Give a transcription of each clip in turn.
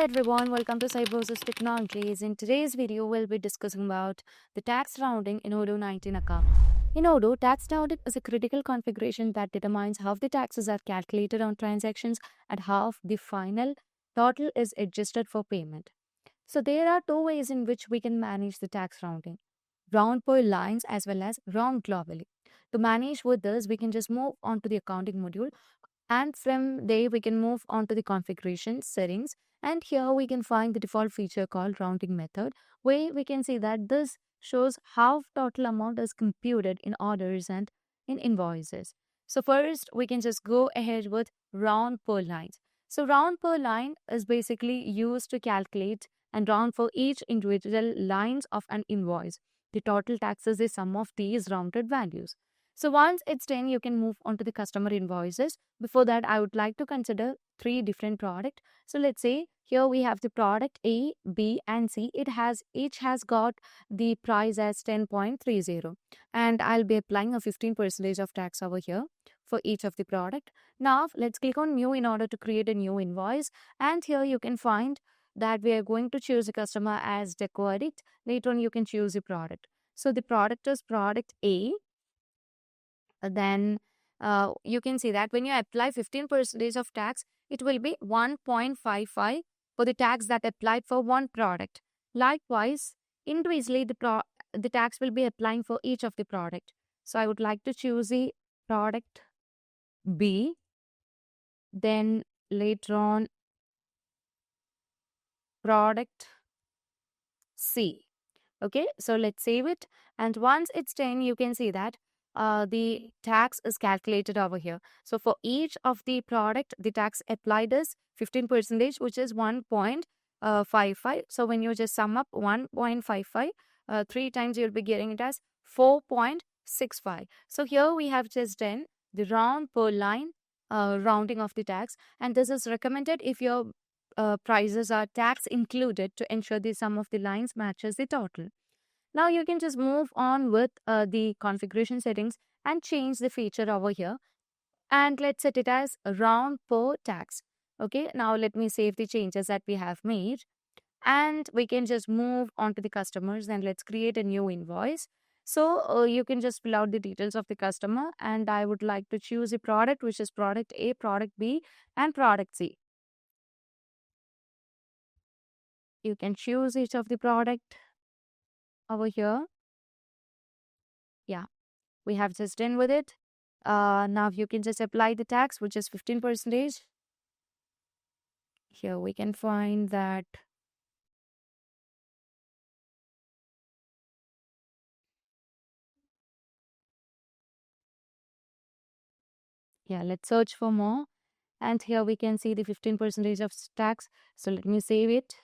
everyone, welcome to Cybrosys Technologies. In today's video, we'll be discussing about the tax rounding in Odoo 19 account. In Odoo, tax rounding is a critical configuration that determines how the taxes are calculated on transactions and how the final total is adjusted for payment. So there are two ways in which we can manage the tax rounding: round per lines as well as round globally. To manage with this, we can just move on to the accounting module, and from there we can move on to the configuration settings, and here we can find the default feature called rounding method, where we can see that this shows how total amount is computed in orders and in invoices. So first we can just go ahead with round per line. So round per line is basically used to calculate and round for each individual lines of an invoice. The total taxes is sum of these rounded values. So once it's done, you can move on to the customer invoices. Before that, I would like to consider three different products. So let's say here we have the product A, B, and C. Each has got the price as 10.30, and I'll be applying a 15% of tax over here for each of the product. Now let's click on new in order to create a new invoice, and here you can find that we are going to choose a customer as deco edit. Later on, you can choose a product. So the product is product A. Then you can see that when you apply 15% of tax, it will be 1.55 for the tax that applied for one product. Likewise, individually, the tax will be applying for each of the product. So I would like to choose the product B. Then later on, product C. Okay, so let's save it. And once it's done, you can see that the tax is calculated over here. So for each of the product, the tax applied is 15%, which is 1.55. So when you just sum up 1.55, 3 times, you'll be getting it as 4.65. So here we have just done the round per line rounding of the tax, and this is recommended if your prices are tax included to ensure the sum of the lines matches the total. Now you can just move on with the configuration settings and change the feature over here, and let's set it as round per tax. Okay, now let me save the changes that we have made, and we can just move on to the customers, and let's create a new invoice. So you can just fill out the details of the customer, and I would like to choose a product, which is product A, product B, and product C. You can choose each of the product over here. Yeah, we have just done with it. Now you can just apply the tax, which is 15%. Here we can find that let's search for more, and here we can see the 15% of tax. So let me save it,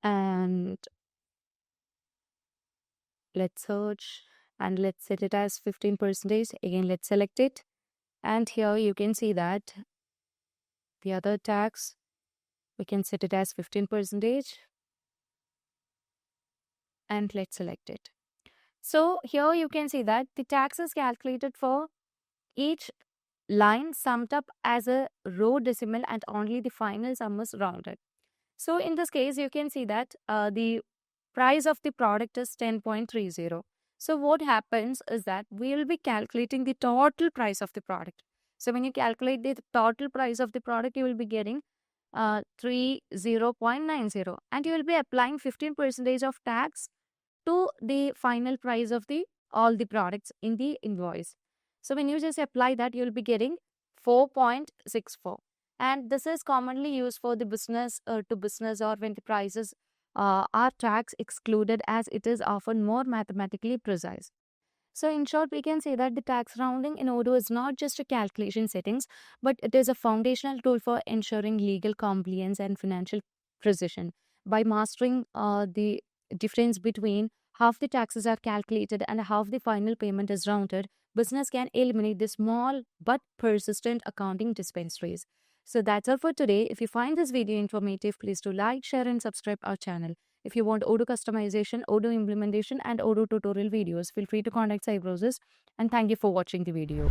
and let's search, and let's set it as 15%. Again, let's select it, and here you can see that the other tax, we can set it as 15%, and let's select it. So here you can see that the tax is calculated for each line summed up as a row decimal, and only the final sum is rounded. So in this case, you can see that the price of the product is 10.30. So what happens is that we will be calculating the total price of the product. So when you calculate the total price of the product, you will be getting 30.90, and you will be applying 15% of tax to the final price of all the products in the invoice. So when you just apply that, you'll be getting 4.64. And this is commonly used for the business to business, or when the prices are tax excluded, as it is often more mathematically precise. So in short, we can say that the tax rounding in Odoo is not just a calculation settings, but it is a foundational tool for ensuring legal compliance and financial precision. By mastering the difference between how the taxes are calculated and how the final payment is rounded, business can eliminate the small but persistent accounting dispensaries. So that's all for today. If you find this video informative, please do like, share, and subscribe our channel. If you want Odoo customization, Odoo implementation, and Odoo tutorial videos, feel free to contact Cybrosys. And thank you for watching the video.